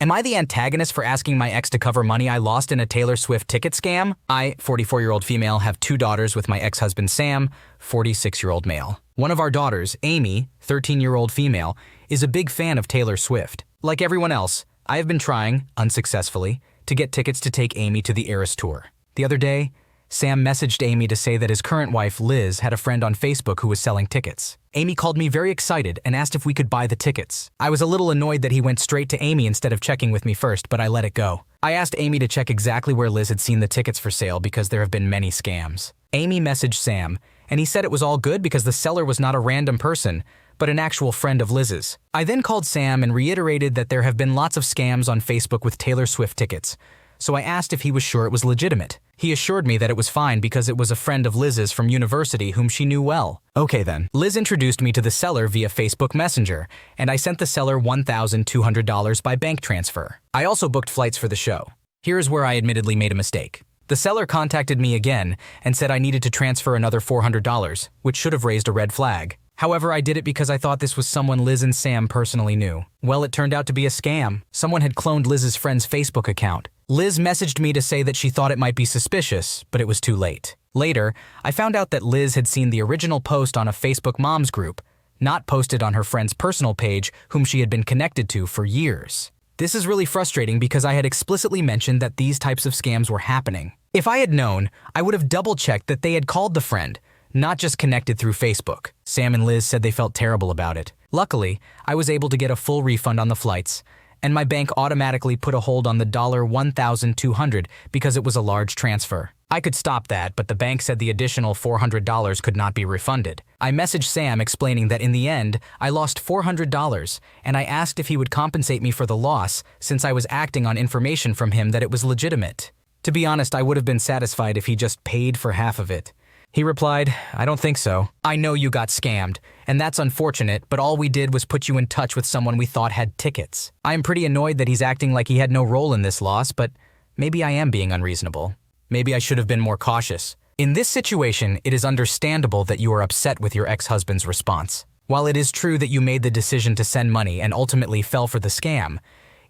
Am I the antagonist for asking my ex to cover money I lost in a Taylor Swift ticket scam? I, 44-year-old female, have 2 daughters with my ex-husband Sam, 46-year-old male. One of our daughters, Amy, 13-year-old female, is a big fan of Taylor Swift. Like everyone else, I have been trying, unsuccessfully, to get tickets to take Amy to the Eras Tour. The other day, Sam messaged Amy to say that his current wife, Liz, had a friend on Facebook who was selling tickets. Amy called me very excited and asked if we could buy the tickets. I was a little annoyed that he went straight to Amy instead of checking with me first, but I let it go. I asked Amy to check exactly where Liz had seen the tickets for sale because there have been many scams. Amy messaged Sam, and he said it was all good because the seller was not a random person, but an actual friend of Liz's. I then called Sam and reiterated that there have been lots of scams on Facebook with Taylor Swift tickets, so I asked if he was sure it was legitimate. He assured me that it was fine because it was a friend of Liz's from university whom she knew well. Okay then. Liz introduced me to the seller via Facebook Messenger, and I sent the seller $1,200 by bank transfer. I also booked flights for the show. Here is where I admittedly made a mistake. The seller contacted me again and said I needed to transfer another $400, which should have raised a red flag. However, I did it because I thought this was someone Liz and Sam personally knew. Well, it turned out to be a scam. Someone had cloned Liz's friend's Facebook account. Liz messaged me to say that she thought it might be suspicious, but it was too late. Later, I found out that Liz had seen the original post on a Facebook moms group, not posted on her friend's personal page whom she had been connected to for years. This is really frustrating because I had explicitly mentioned that these types of scams were happening. If I had known, I would have double-checked that they had called the friend, not just connected through Facebook. Sam and Liz said they felt terrible about it. Luckily, I was able to get a full refund on the flights, and my bank automatically put a hold on the $1,200 because it was a large transfer. I could stop that, but the bank said the additional $400 could not be refunded. I messaged Sam explaining that in the end, I lost $400, and I asked if he would compensate me for the loss since I was acting on information from him that it was legitimate. To be honest, I would have been satisfied if he just paid for half of it. He replied, "I don't think so. I know you got scammed, and that's unfortunate, but all we did was put you in touch with someone we thought had tickets. I am pretty annoyed that he's acting like he had no role in this loss, but maybe I am being unreasonable. Maybe I should have been more cautious." In this situation, it is understandable that you are upset with your ex-husband's response. While it is true that you made the decision to send money and ultimately fell for the scam,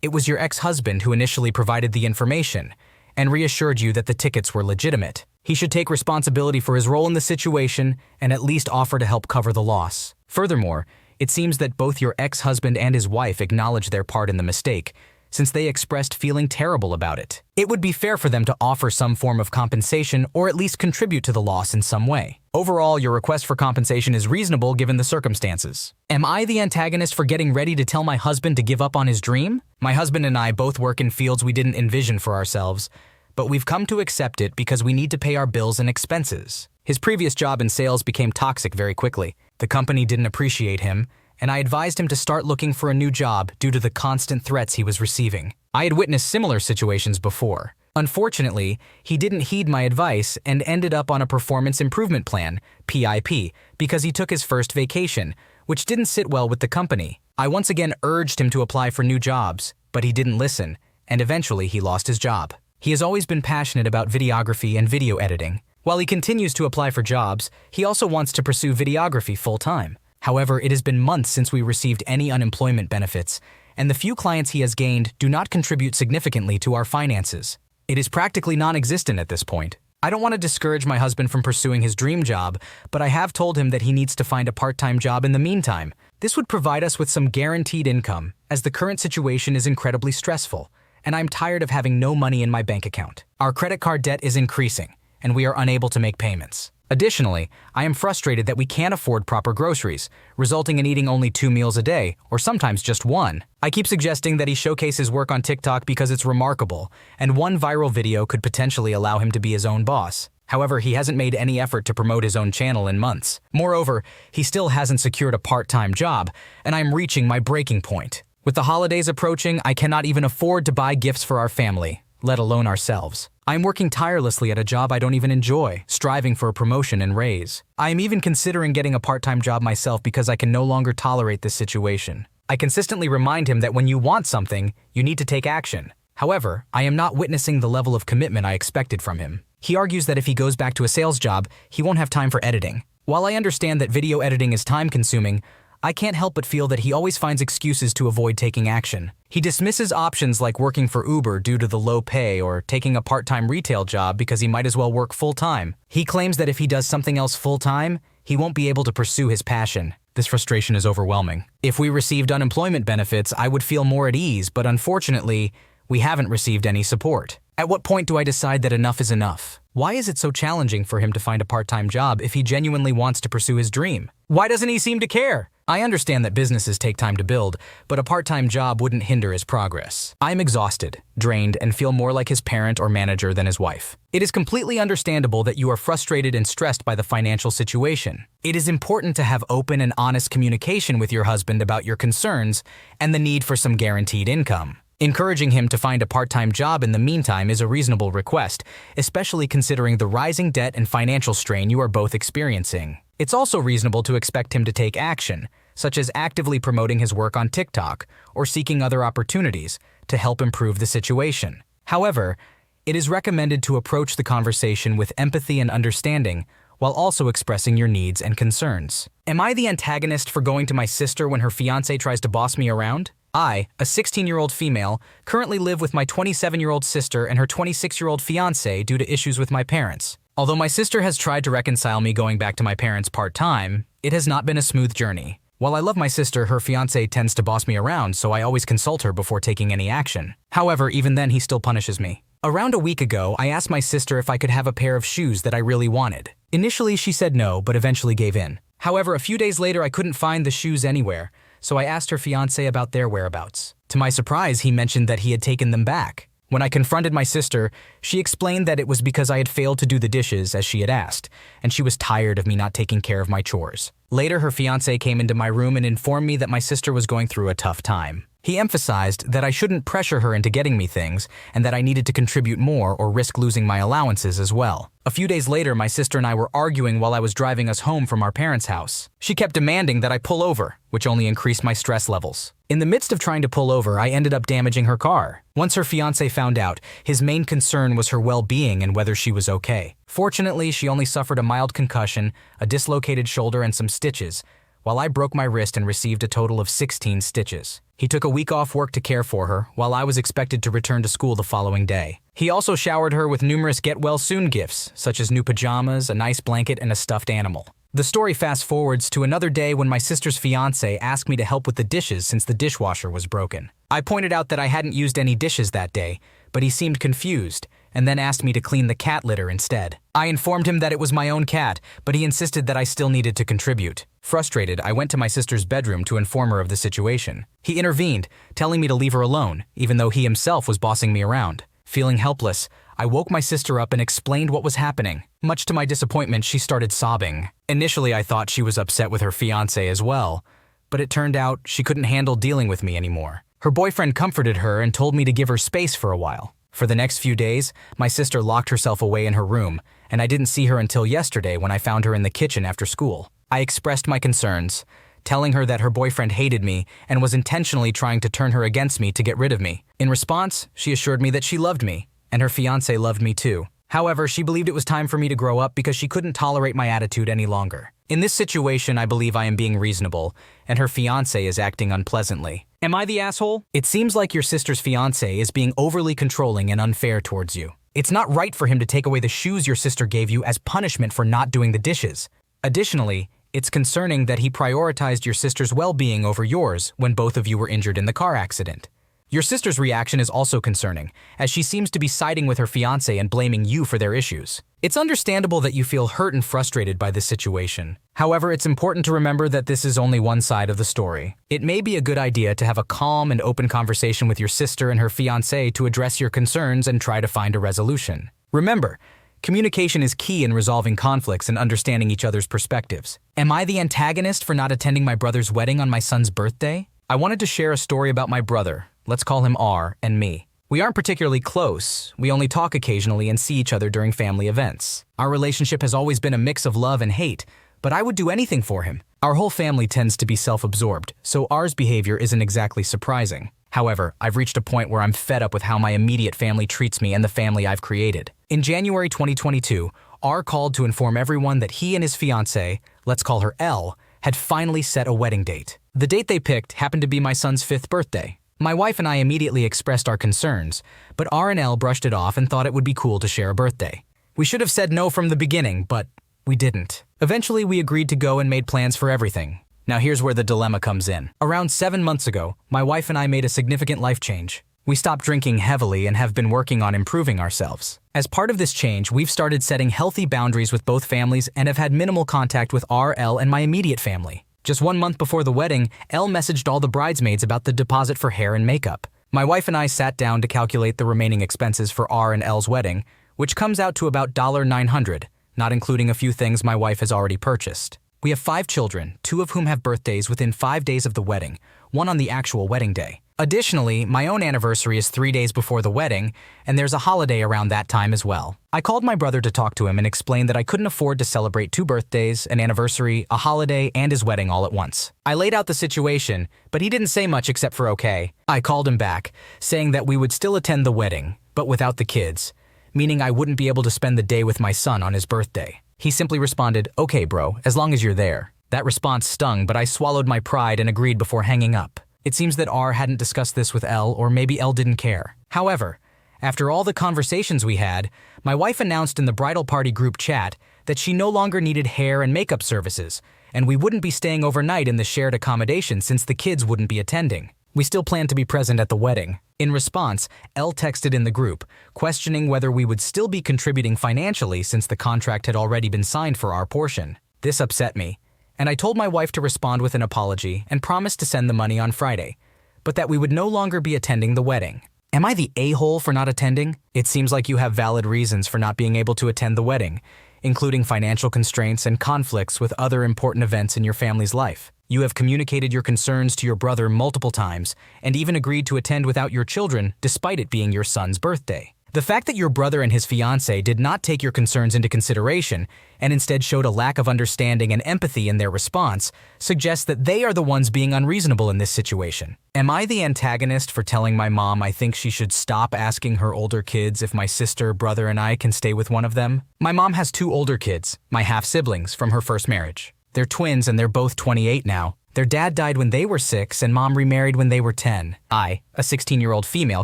it was your ex-husband who initially provided the information and reassured you that the tickets were legitimate. He should take responsibility for his role in the situation and at least offer to help cover the loss. Furthermore, it seems that both your ex-husband and his wife acknowledged their part in the mistake, since they expressed feeling terrible about it. It would be fair for them to offer some form of compensation or at least contribute to the loss in some way. Overall, your request for compensation is reasonable given the circumstances. Am I the antagonist for getting ready to tell my husband to give up on his dream? My husband and I both work in fields we didn't envision for ourselves, but we've come to accept it because we need to pay our bills and expenses. His previous job in sales became toxic very quickly. The company didn't appreciate him, and I advised him to start looking for a new job due to the constant threats he was receiving. I had witnessed similar situations before. Unfortunately, he didn't heed my advice and ended up on a performance improvement plan, PIP, because he took his first vacation, which didn't sit well with the company. I once again urged him to apply for new jobs, but he didn't listen, and eventually he lost his job. He has always been passionate about videography and video editing. While he continues to apply for jobs, he also wants to pursue videography full-time. However, it has been months since we received any unemployment benefits, and the few clients he has gained do not contribute significantly to our finances. It is practically non-existent at this point. I don't want to discourage my husband from pursuing his dream job, but I have told him that he needs to find a part-time job in the meantime. This would provide us with some guaranteed income, as the current situation is incredibly stressful, and I'm tired of having no money in my bank account. Our credit card debt is increasing, and we are unable to make payments. Additionally, I am frustrated that we can't afford proper groceries, resulting in eating only 2 meals a day, or sometimes just 1. I keep suggesting that he showcase his work on TikTok because it's remarkable, and one viral video could potentially allow him to be his own boss. However, he hasn't made any effort to promote his own channel in months. Moreover, he still hasn't secured a part-time job, and I'm reaching my breaking point. With the holidays approaching, I cannot even afford to buy gifts for our family, let alone ourselves. I'm working tirelessly at a job I don't even enjoy, striving for a promotion and raise. I am even considering getting a part-time job myself because I can no longer tolerate this situation. I consistently remind him that when you want something, you need to take action. However, I am not witnessing the level of commitment I expected from him. He argues that if he goes back to a sales job, he won't have time for editing. While I understand that video editing is time-consuming, I can't help but feel that he always finds excuses to avoid taking action. He dismisses options like working for Uber due to the low pay or taking a part-time retail job because he might as well work full-time. He claims that if he does something else full-time, he won't be able to pursue his passion. This frustration is overwhelming. If we received unemployment benefits, I would feel more at ease, but unfortunately, we haven't received any support. At what point do I decide that enough is enough? Why is it so challenging for him to find a part-time job if he genuinely wants to pursue his dream? Why doesn't he seem to care? I understand that businesses take time to build, but a part-time job wouldn't hinder his progress. I'm exhausted, drained, and feel more like his parent or manager than his wife. It is completely understandable that you are frustrated and stressed by the financial situation. It is important to have open and honest communication with your husband about your concerns and the need for some guaranteed income. Encouraging him to find a part-time job in the meantime is a reasonable request, especially considering the rising debt and financial strain you are both experiencing. It's also reasonable to expect him to take action, such as actively promoting his work on TikTok or seeking other opportunities to help improve the situation. However, it is recommended to approach the conversation with empathy and understanding while also expressing your needs and concerns. Am I the antagonist for going to my sister when her fiancé tries to boss me around? I, a 16-year-old female, currently live with my 27-year-old sister and her 26-year-old fiancé due to issues with my parents. Although my sister has tried to reconcile me going back to my parents part-time, it has not been a smooth journey. While I love my sister, her fiancé tends to boss me around, so I always consult her before taking any action. However, even then he still punishes me. Around a week ago, I asked my sister if I could have a pair of shoes that I really wanted. Initially, she said no, but eventually gave in. However, a few days later, I couldn't find the shoes anywhere, so I asked her fiancé about their whereabouts. To my surprise, he mentioned that he had taken them back. When I confronted my sister, she explained that it was because I had failed to do the dishes as she had asked, and she was tired of me not taking care of my chores. Later, her fiancé came into my room and informed me that my sister was going through a tough time. He emphasized that I shouldn't pressure her into getting me things and that I needed to contribute more or risk losing my allowances as well. A few days later, my sister and I were arguing while I was driving us home from our parents' house. She kept demanding that I pull over, which only increased my stress levels. In the midst of trying to pull over, I ended up damaging her car. Once her fiancé found out, his main concern was her well-being and whether she was okay. Fortunately, she only suffered a mild concussion, a dislocated shoulder, and some stitches, while I broke my wrist and received a total of 16 stitches. He took a week off work to care for her, while I was expected to return to school the following day. He also showered her with numerous get-well-soon gifts, such as new pajamas, a nice blanket, and a stuffed animal. The story fast-forwards to another day when my sister's fiancé asked me to help with the dishes since the dishwasher was broken. I pointed out that I hadn't used any dishes that day, but he seemed confused, and then asked me to clean the cat litter instead. I informed him that it was my own cat, but he insisted that I still needed to contribute. Frustrated, I went to my sister's bedroom to inform her of the situation. He intervened, telling me to leave her alone, even though he himself was bossing me around. Feeling helpless, I woke my sister up and explained what was happening. Much to my disappointment, she started sobbing. Initially, I thought she was upset with her fiancé as well, but it turned out she couldn't handle dealing with me anymore. Her boyfriend comforted her and told me to give her space for a while. For the next few days, my sister locked herself away in her room, and I didn't see her until yesterday when I found her in the kitchen after school. I expressed my concerns, telling her that her boyfriend hated me and was intentionally trying to turn her against me to get rid of me. In response, she assured me that she loved me, and her fiancé loved me too. However, she believed it was time for me to grow up because she couldn't tolerate my attitude any longer. In this situation, I believe I am being reasonable, and her fiancé is acting unpleasantly. Am I the asshole? It seems like your sister's fiancé is being overly controlling and unfair towards you. It's not right for him to take away the shoes your sister gave you as punishment for not doing the dishes. Additionally, it's concerning that he prioritized your sister's well-being over yours when both of you were injured in the car accident. Your sister's reaction is also concerning, as she seems to be siding with her fiancé and blaming you for their issues. It's understandable that you feel hurt and frustrated by this situation. However, it's important to remember that this is only one side of the story. It may be a good idea to have a calm and open conversation with your sister and her fiancé to address your concerns and try to find a resolution. Remember, communication is key in resolving conflicts and understanding each other's perspectives. Am I the antagonist for not attending my brother's wedding on my son's birthday? I wanted to share a story about my brother, let's call him R, and me. We aren't particularly close, we only talk occasionally and see each other during family events. Our relationship has always been a mix of love and hate, but I would do anything for him. Our whole family tends to be self-absorbed, so R's behavior isn't exactly surprising. However, I've reached a point where I'm fed up with how my immediate family treats me and the family I've created. In January 2022, R called to inform everyone that he and his fiancée, let's call her L, had finally set a wedding date. The date they picked happened to be my son's 5th birthday. My wife and I immediately expressed our concerns, but R and L brushed it off and thought it would be cool to share a birthday. We should have said no from the beginning, but we didn't. Eventually, we agreed to go and made plans for everything. Now here's where the dilemma comes in. Around 7 months ago, my wife and I made a significant life change. We stopped drinking heavily and have been working on improving ourselves. As part of this change, we've started setting healthy boundaries with both families and have had minimal contact with R, L, and my immediate family. Just 1 month before the wedding, L messaged all the bridesmaids about the deposit for hair and makeup. My wife and I sat down to calculate the remaining expenses for R and L's wedding, which comes out to about $900, not including a few things my wife has already purchased. We have 5 children, 2 of whom have birthdays within 5 days of the wedding, one on the actual wedding day. Additionally, my own anniversary is 3 days before the wedding, and there's a holiday around that time as well. I called my brother to talk to him and explained that I couldn't afford to celebrate 2 birthdays, an anniversary, a holiday, and his wedding all at once. I laid out the situation, but he didn't say much except for okay. I called him back, saying that we would still attend the wedding, but without the kids, meaning I wouldn't be able to spend the day with my son on his birthday. He simply responded, "Okay, bro, as long as you're there." That response stung, but I swallowed my pride and agreed before hanging up. It seems that R hadn't discussed this with L, or maybe L didn't care. However, after all the conversations we had, my wife announced in the bridal party group chat that she no longer needed hair and makeup services, and we wouldn't be staying overnight in the shared accommodation since the kids wouldn't be attending. We still planned to be present at the wedding. In response, L texted in the group, questioning whether we would still be contributing financially since the contract had already been signed for our portion. This upset me, and I told my wife to respond with an apology and promised to send the money on Friday, but that we would no longer be attending the wedding. Am I the a-hole for not attending? It seems like you have valid reasons for not being able to attend the wedding, including financial constraints and conflicts with other important events in your family's life. You have communicated your concerns to your brother multiple times and even agreed to attend without your children despite it being your son's birthday. The fact that your brother and his fiancé did not take your concerns into consideration and instead showed a lack of understanding and empathy in their response suggests that they are the ones being unreasonable in this situation. Am I the antagonist for telling my mom I think she should stop asking her older kids if my sister, brother, and I can stay with one of them? My mom has 2 older kids, my half-siblings, from her first marriage. They're twins and they're both 28 now. Their dad died when they were 6 and mom remarried when they were 10. I, a 16-year-old female,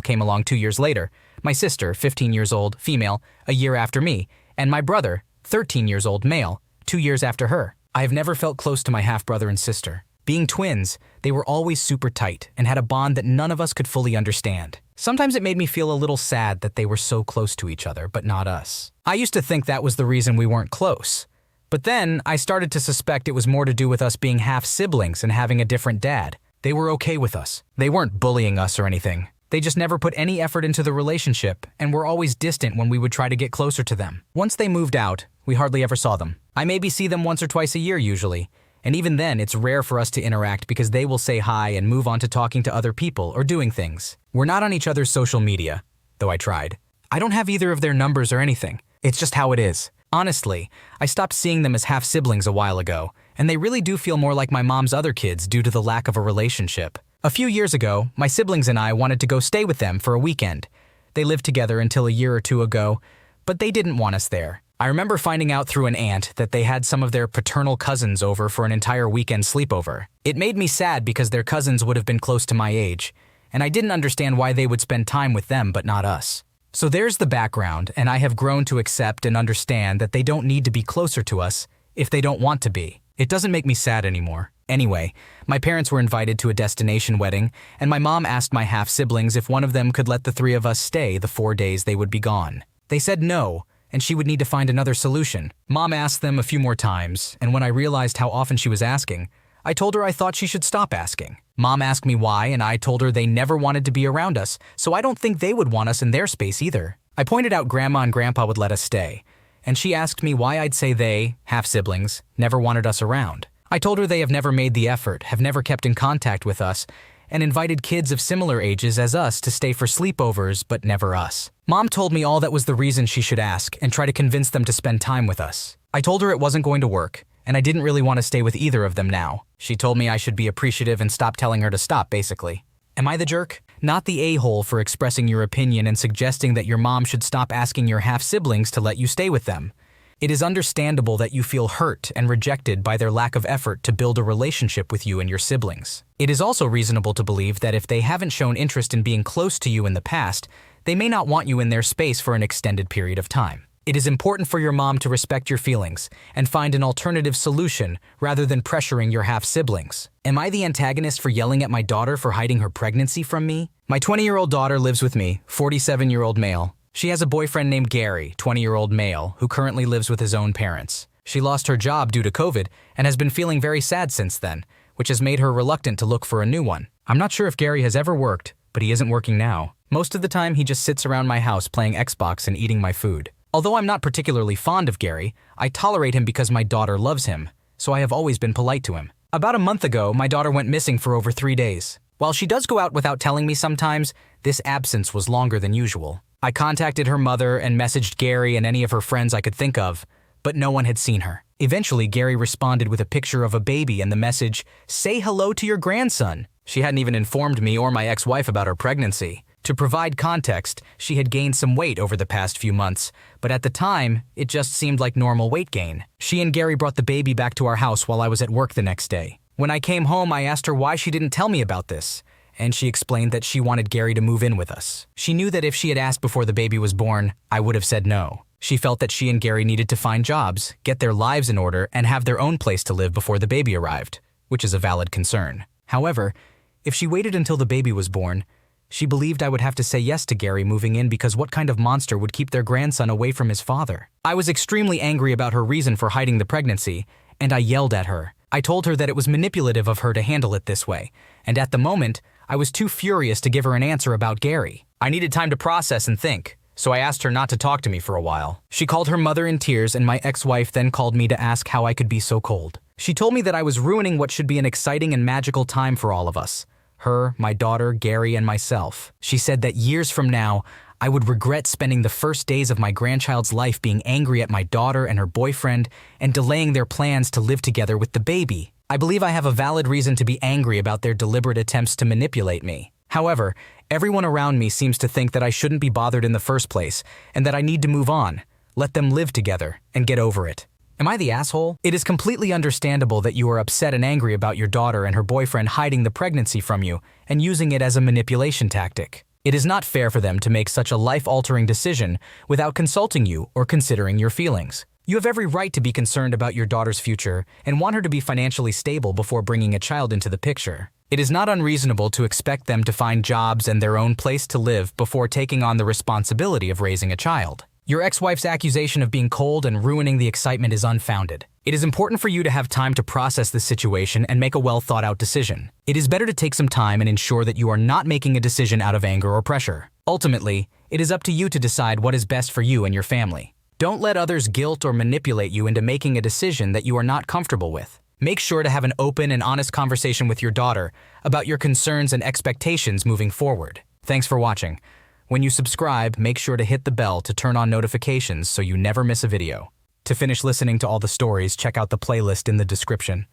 came along 2 years later. My sister, 15 years old, female, a year after me. And my brother, 13 years old, male, 2 years after her. I have never felt close to my half-brother and sister. Being twins, they were always super tight and had a bond that none of us could fully understand. Sometimes it made me feel a little sad that they were so close to each other, but not us. I used to think that was the reason we weren't close. But then I started to suspect it was more to do with us being half-siblings and having a different dad. They were okay with us. They weren't bullying us or anything. They just never put any effort into the relationship and were always distant when we would try to get closer to them. Once they moved out, we hardly ever saw them. I maybe see them once or twice a year usually, and even then it's rare for us to interact because they will say hi and move on to talking to other people or doing things. We're not on each other's social media, though I tried. I don't have either of their numbers or anything. It's just how it is. Honestly, I stopped seeing them as half-siblings a while ago, and they really do feel more like my mom's other kids due to the lack of a relationship. A few years ago, my siblings and I wanted to go stay with them for a weekend. They lived together until a year or 2 ago, but they didn't want us there. I remember finding out through an aunt that they had some of their paternal cousins over for an entire weekend sleepover. It made me sad because their cousins would have been close to my age, and I didn't understand why they would spend time with them but not us. So there's the background, and I have grown to accept and understand that they don't need to be closer to us if they don't want to be. It doesn't make me sad anymore. Anyway, my parents were invited to a destination wedding, and my mom asked my half-siblings if one of them could let the 3 of us stay the 4 days they would be gone. They said no, and she would need to find another solution. Mom asked them a few more times, and when I realized how often she was asking, I told her I thought she should stop asking. Mom asked me why, and I told her they never wanted to be around us, so I don't think they would want us in their space either. I pointed out Grandma and Grandpa would let us stay, and she asked me why I'd say they, half-siblings, never wanted us around. I told her they have never made the effort, have never kept in contact with us, and invited kids of similar ages as us to stay for sleepovers, but never us. Mom told me all that was the reason she should ask and try to convince them to spend time with us. I told her it wasn't going to work, and I didn't really want to stay with either of them now. She told me I should be appreciative and stop telling her to stop, basically. Am I the jerk? Not the a-hole for expressing your opinion and suggesting that your mom should stop asking your half-siblings to let you stay with them. It is understandable that you feel hurt and rejected by their lack of effort to build a relationship with you and your siblings. It is also reasonable to believe that if they haven't shown interest in being close to you in the past, they may not want you in their space for an extended period of time. It is important for your mom to respect your feelings and find an alternative solution rather than pressuring your half-siblings. Am I the antagonist for yelling at my daughter for hiding her pregnancy from me? My 20-year-old daughter lives with me, 47-year-old male. She has a boyfriend named Gary, 20-year-old male, who currently lives with his own parents. She lost her job due to COVID and has been feeling very sad since then, which has made her reluctant to look for a new one. I'm not sure if Gary has ever worked, but he isn't working now. Most of the time, he just sits around my house playing Xbox and eating my food. Although I'm not particularly fond of Gary, I tolerate him because my daughter loves him, so I have always been polite to him. About a month ago, my daughter went missing for over 3 days. While she does go out without telling me sometimes, this absence was longer than usual. I contacted her mother and messaged Gary and any of her friends I could think of, but no one had seen her. Eventually, Gary responded with a picture of a baby and the message, "Say hello to your grandson." She hadn't even informed me or my ex-wife about her pregnancy. To provide context, she had gained some weight over the past few months, but at the time, it just seemed like normal weight gain. She and Gary brought the baby back to our house while I was at work the next day. When I came home, I asked her why she didn't tell me about this, and she explained that she wanted Gary to move in with us. She knew that if she had asked before the baby was born, I would have said no. She felt that she and Gary needed to find jobs, get their lives in order, and have their own place to live before the baby arrived, which is a valid concern. However, if she waited until the baby was born, she believed I would have to say yes to Gary moving in because what kind of monster would keep their grandson away from his father? I was extremely angry about her reason for hiding the pregnancy, and I yelled at her. I told her that it was manipulative of her to handle it this way, and at the moment, I was too furious to give her an answer about Gary. I needed time to process and think, so I asked her not to talk to me for a while. She called her mother in tears, and my ex-wife then called me to ask how I could be so cold. She told me that I was ruining what should be an exciting and magical time for all of us. Her, my daughter, Gary, and myself. She said that years from now, I would regret spending the first days of my grandchild's life being angry at my daughter and her boyfriend and delaying their plans to live together with the baby. I believe I have a valid reason to be angry about their deliberate attempts to manipulate me. However, everyone around me seems to think that I shouldn't be bothered in the first place and that I need to move on, let them live together, and get over it. Am I the asshole? It is completely understandable that you are upset and angry about your daughter and her boyfriend hiding the pregnancy from you and using it as a manipulation tactic. It is not fair for them to make such a life-altering decision without consulting you or considering your feelings. You have every right to be concerned about your daughter's future and want her to be financially stable before bringing a child into the picture. It is not unreasonable to expect them to find jobs and their own place to live before taking on the responsibility of raising a child. Your ex-wife's accusation of being cold and ruining the excitement is unfounded. It is important for you to have time to process this situation and make a well-thought-out decision. It is better to take some time and ensure that you are not making a decision out of anger or pressure. Ultimately, it is up to you to decide what is best for you and your family. Don't let others guilt or manipulate you into making a decision that you are not comfortable with. Make sure to have an open and honest conversation with your daughter about your concerns and expectations moving forward. Thanks for watching. When you subscribe, make sure to hit the bell to turn on notifications so you never miss a video. To finish listening to all the stories, check out the playlist in the description.